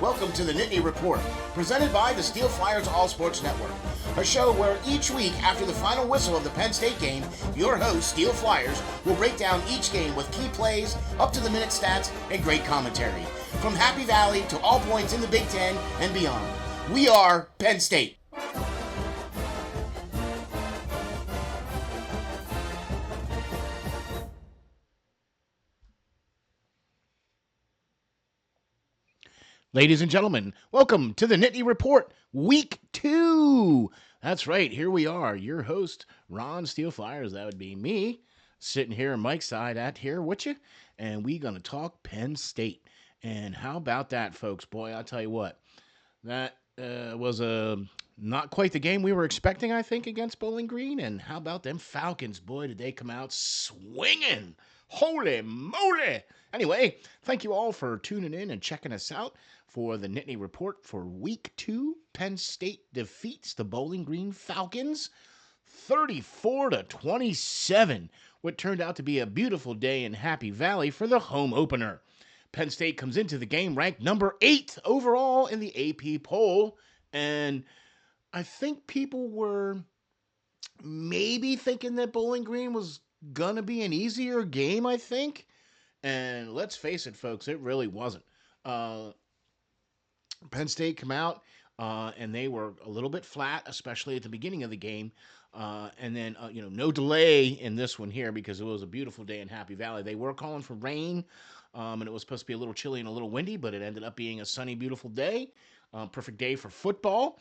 Welcome to the Nittany Report, presented by the SteelFlyers All Sports Network, a show where each week after the final whistle of the Penn State game, your host, SteelFlyers, will break down each game with key plays, up-to-the-minute stats, and great commentary. From Happy Valley to all points in the Big Ten and beyond, we are Penn State. Ladies and gentlemen, welcome to the Nittany Report, Week 2. That's right, here we are, your host, Ron SteelFlyers, that would be me, sitting here on Mike's side at here with you, and we going to talk Penn State. And how about that, folks? Boy, I'll tell you what, that was not quite the game we were expecting, I think, against Bowling Green. And how about them Falcons? Boy, did they come out swinging. Holy moly. Anyway, thank you all for tuning in and checking us out for the Nittany Report for Week 2. Penn State defeats the Bowling Green Falcons 34-27. What turned out to be a beautiful day in Happy Valley for the home opener. Penn State comes into the game ranked number 8 overall in the AP poll. And I think people were maybe thinking that Bowling Green was going to be an easier game, I think. And let's face it, folks, it really wasn't. Penn State come out, and they were a little bit flat, especially at the beginning of the game. And then, no delay in this one here because it was a beautiful day in Happy Valley. They were calling for rain, and it was supposed to be a little chilly and a little windy, but it ended up being a sunny, beautiful day. Perfect day for football.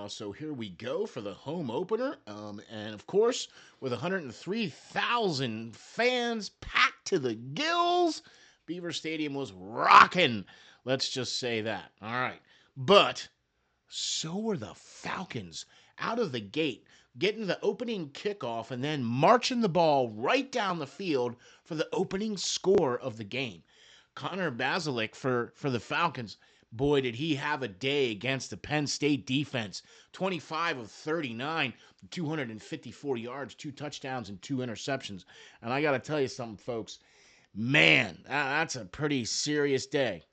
So here we go for the home opener. And, of course, with 103,000 fans packed to the gills, Beaver Stadium was rocking. Let's just say that. All right. But so were the Falcons out of the gate, getting the opening kickoff and then marching the ball right down the field for the opening score of the game. Connor Bazelak for the Falcons, boy, did he have a day against the Penn State defense. 25 of 39, 254 yards, 2 touchdowns, and 2 interceptions. And I got to tell you something, folks. Man, that's a pretty serious day.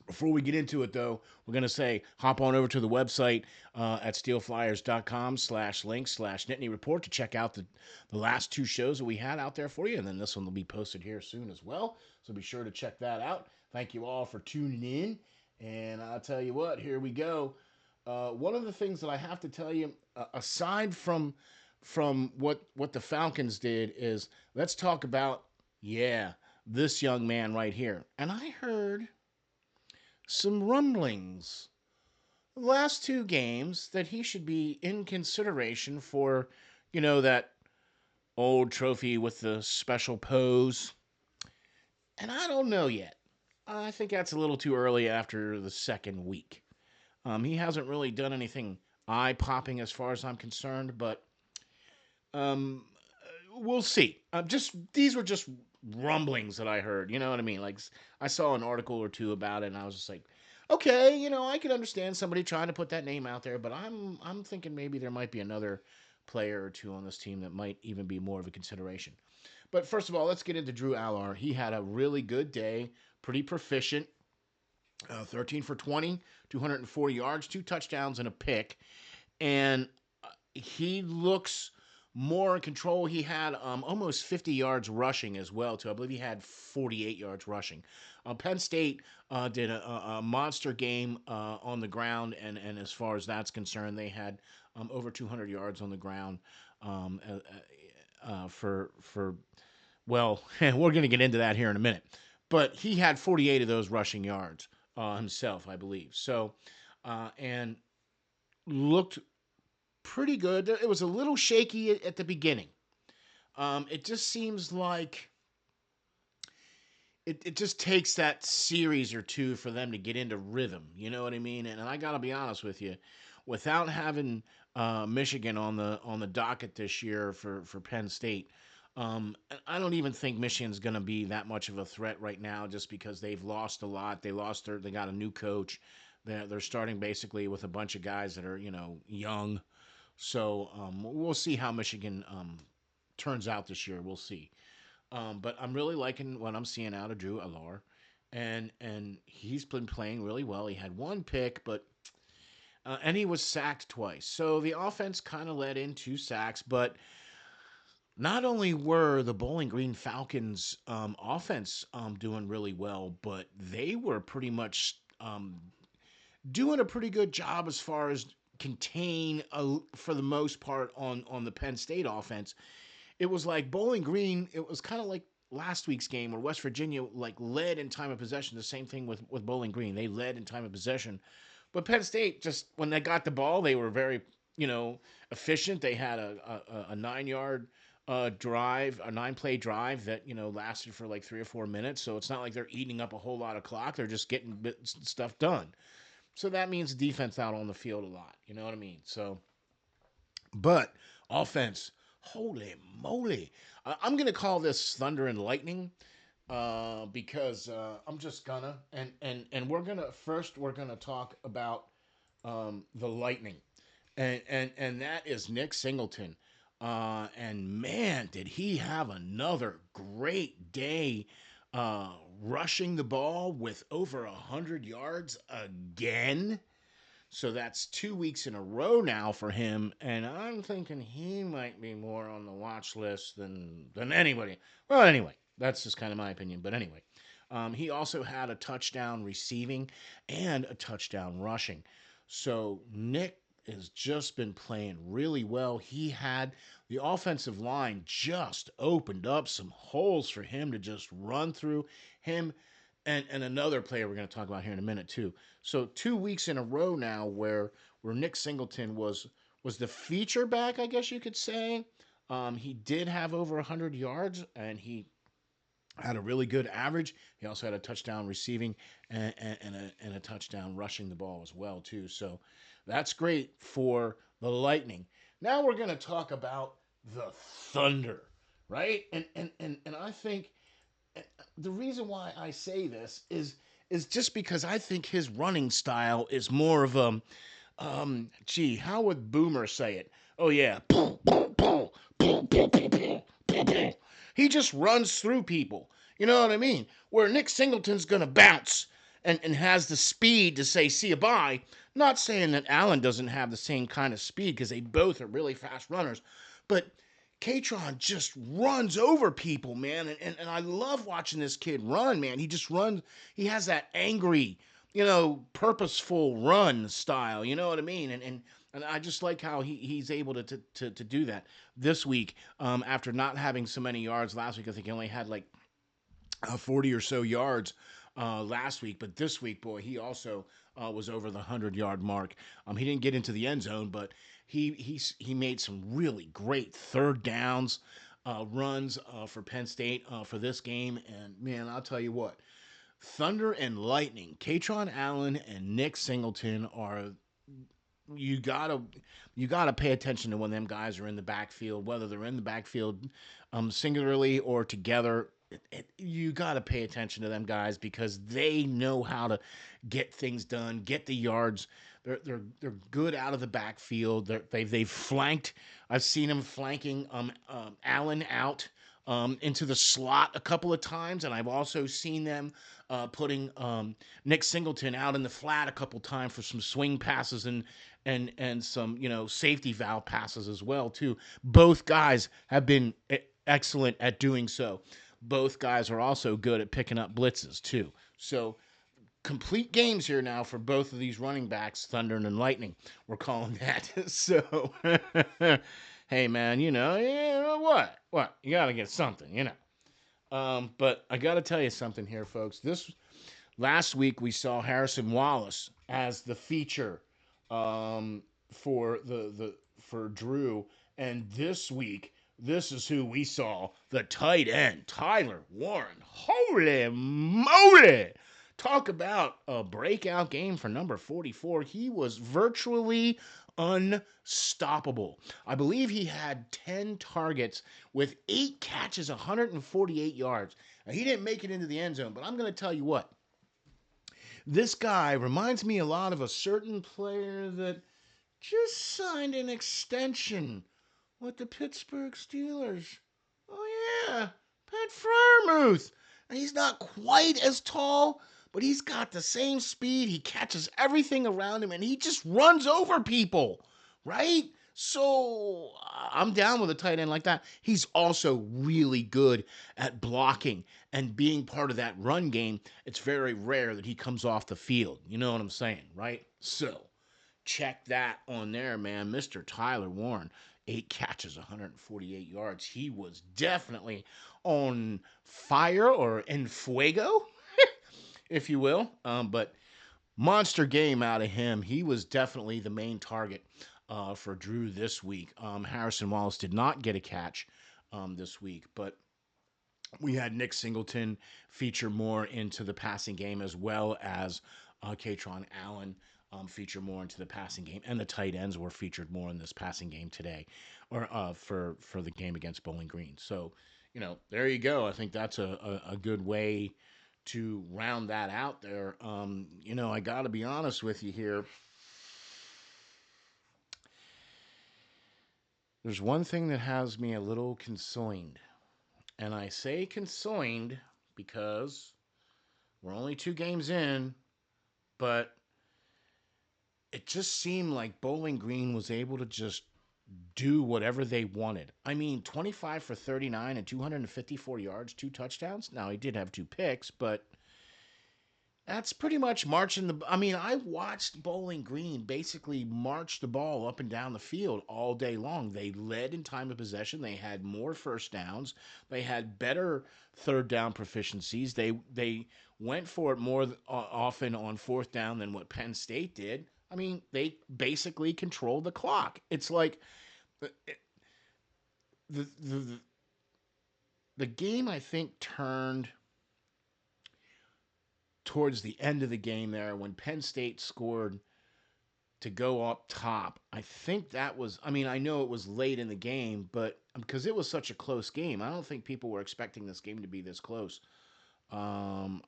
Before we get into it, though, we're going to say hop on over to the website at steelflyers.com/link/Nittany Report to check out the last 2 shows that we had out there for you. And then this one will be posted here soon as well. So be sure to check that out. Thank you all for tuning in. And I'll tell you what, here we go. One of the things that I have to tell you, aside from what the Falcons did, is let's talk about, this young man right here. And I heard some rumblings the last 2 games that he should be in consideration for, that old trophy with the special pose. And I don't know yet. I think that's a little too early after the 2nd week. He hasn't really done anything eye-popping as far as I'm concerned, but we'll see. These were just rumblings that I heard, you know what I mean? Like, I saw an article or 2 about it, and I was just like, okay, I can understand somebody trying to put that name out there, but I'm thinking maybe there might be another player or 2 on this team that might even be more of a consideration. But first of all, let's get into Drew Allar. He had a really good day, pretty proficient, 13 for 20, 204 yards, 2 touchdowns, and a pick. And he looks more in control. He had almost 50 yards rushing as well, too. I believe he had 48 yards rushing. Penn State did a monster game on the ground, and as far as that's concerned, they had over 200 yards on the ground well, we're going to get into that here in a minute. But he had 48 of those rushing yards himself, I believe. So, and looked pretty good. It was a little shaky at the beginning. It just seems like it just takes that series or 2 for them to get into rhythm. You know what I mean? And I got to be honest with you, without having Michigan on the docket this year for Penn State, I don't even think Michigan's going to be that much of a threat right now, just because they've lost a lot. They got a new coach. They're starting basically with a bunch of guys that are young. So we'll see how Michigan turns out this year. We'll see. But I'm really liking what I'm seeing out of Drew Allar. and he's been playing really well. He had one pick, but and he was sacked twice. So the offense kind of led in 2 sacks, but not only were the Bowling Green Falcons offense doing really well, but they were pretty much doing a pretty good job as far as contain for the most part on the Penn State offense. It was like Bowling Green. It was kind of like last week's game where West Virginia like led in time of possession. The same thing with Bowling Green. They led in time of possession, but Penn State just when they got the ball, they were very efficient. They had a 9 yard drive, a 9 play drive that lasted for like 3 or 4 minutes. So it's not like they're eating up a whole lot of clock. They're just getting stuff done. So that means defense out on the field a lot. You know what I mean? So, but offense, holy moly. I'm going to call this thunder and lightning because I'm just gonna. And we're going to talk about the lightning. And that is Nick Singleton. And man, did he have another great day rushing the ball with over 100 yards again. So that's 2 weeks in a row now for him, and I'm thinking he might be more on the watch list than anybody. Well, anyway, that's just kind of my opinion. But anyway, he also had a touchdown receiving and a touchdown rushing. So Nick has just been playing really well. He had the offensive line just opened up some holes for him to just run through him and another player we're going to talk about here in a minute too. So 2 weeks in a row now where Nick Singleton was the feature back, I guess you could say. He did have over 100 yards and he had a really good average. He also had a touchdown receiving and a touchdown rushing the ball as well too. So that's great for the Lightning. Now we're going to talk about the Thunder, right? And I think the reason why I say this is just because I think his running style is more of a gee, how would Boomer say it? Oh yeah, he just runs through people. You know what I mean? Where Nick Singleton's gonna bounce and has the speed to say see you bye. Not saying that Allen doesn't have the same kind of speed because they both are really fast runners, but Kaytron just runs over people, man. And I love watching this kid run, man. He just runs. He has that angry, purposeful run style. You know what I mean? And I just like how he's able to do that this week after not having so many yards last week. I think he only had like 40 or so yards last week, but this week, boy, he also was over the 100-yard mark. He didn't get into the end zone, but he made some really great third downs runs for Penn State for this game. And man, I'll tell you what, Thunder and Lightning, Kaytron Allen and Nick Singleton are you gotta pay attention to when them guys are in the backfield, whether they're in the backfield singularly or together. You got to pay attention to them guys because they know how to get things done, get the yards. They're good out of the backfield. They've flanked. I've seen them flanking Allen out into the slot a couple of times, and I've also seen them putting Nick Singleton out in the flat a couple times for some swing passes and some safety valve passes as well too. Both guys have been excellent at doing so. Both guys are also good at picking up blitzes too. So complete games here now for both of these running backs, Thunder and Lightning. We're calling that. So hey man, what? You gotta get something. But I gotta tell you something here, folks. This last week we saw Harrison Wallace as the feature for for Drew, and this week this is who we saw, the tight end, Tyler Warren. Holy moly! Talk about a breakout game for number 44. He was virtually unstoppable. I believe he had 10 targets with 8 catches, 148 yards. Now, he didn't make it into the end zone, but I'm going to tell you what. This guy reminds me a lot of a certain player that just signed an extension with the Pittsburgh Steelers. Oh, yeah, Pat Fryermuth. And he's not quite as tall, but he's got the same speed. He catches everything around him, and he just runs over people, right? So I'm down with a tight end like that. He's also really good at blocking and being part of that run game. It's very rare that he comes off the field. You know what I'm saying, right? So check that on there, man. Mr. Tyler Warren, 8 catches, 148 yards. He was definitely on fire or en fuego, if you will. But monster game out of him. He was definitely the main target for Drew this week. Harrison Wallace did not get a catch this week, but we had Nick Singleton feature more into the passing game, as well as Kaytron Allen feature more into the passing game, and the tight ends were featured more in this passing game today, or for the game against Bowling Green. So, there you go. I think that's a good way to round that out there. I got to be honest with you here. There's one thing that has me a little concerned. And I say concerned because we're only 2 games in, but it just seemed like Bowling Green was able to just do whatever they wanted. I mean, 25 for 39 and 254 yards, 2 touchdowns. Now, he did have 2 picks, but that's pretty much marching the... I mean, I watched Bowling Green basically march the ball up and down the field all day long. They led in time of possession. They had more first downs. They had better third down proficiencies. They went for it more often on fourth down than what Penn State did. I mean, they basically controlled the clock. It's like the game, I think, turned towards the end of the game there when Penn State scored to go up top. I think that was, I mean, I know it was late in the game, but because it was such a close game, I don't think people were expecting this game to be this close. Um,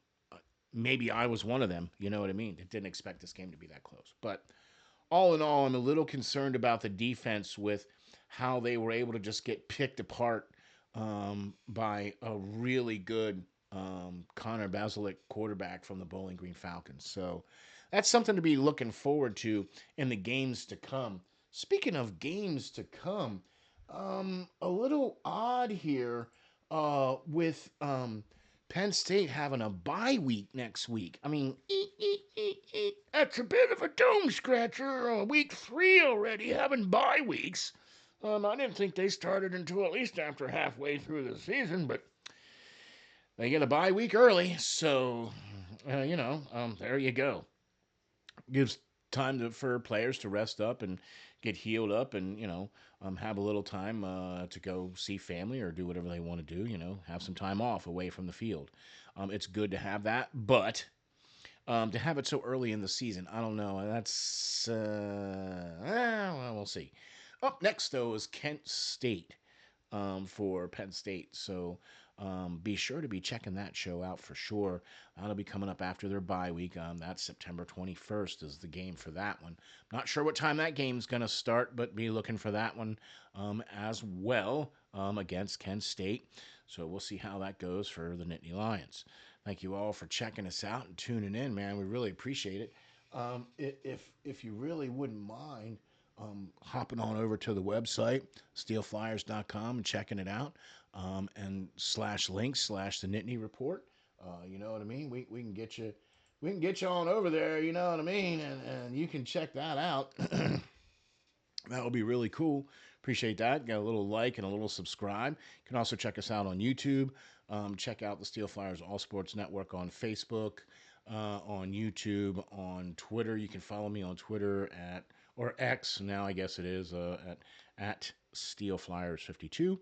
Maybe I was one of them, you know what I mean? That didn't expect this game to be that close. But all in all, I'm a little concerned about the defense with how they were able to just get picked apart by a really good Connor Bazelak quarterback from the Bowling Green Falcons. So that's something to be looking forward to in the games to come. Speaking of games to come, a little odd here with Penn State having a bye week next week. I mean, that's a bit of a dome scratcher. Week 3 already having bye weeks. I didn't think they started until at least after halfway through the season, but they get a bye week early, so there you go. Gives time for players to rest up and get healed up, and have a little time to go see family or do whatever they want to do. Have some time off away from the field. It's good to have that, but to have it so early in the season, I don't know. That's well, we'll see. Up next, though, is Kent State for Penn State. So be sure to be checking that show out for sure. That'll be coming up after their bye week. That's September 21st is the game for that one. Not sure what time that game's going to start, but be looking for that one as well against Kent State. So we'll see how that goes for the Nittany Lions. Thank you all for checking us out and tuning in, man. We really appreciate it. If you really wouldn't mind hopping on over to the website, SteelFlyers.com, and checking it out, and /links/the Nittany Report. You know what I mean? We can get you on over there. You know what I mean? And you can check that out. That would be really cool. Appreciate that. Got a little like and a little subscribe. You can also check us out on YouTube. Check out the SteelFlyers All Sports Network on Facebook, on YouTube, on Twitter. You can follow me on Twitter or X now, I guess it is, at SteelFlyers52.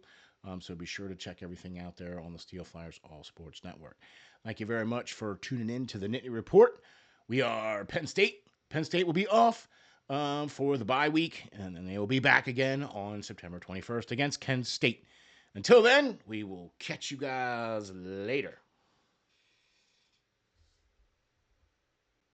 So be sure to check everything out there on the SteelFlyers All Sports Network. Thank you very much for tuning in to the Nittany Report. We are Penn State. Penn State will be off for the bye week, and then they will be back again on September 21st against Kent State. Until then, we will catch you guys later.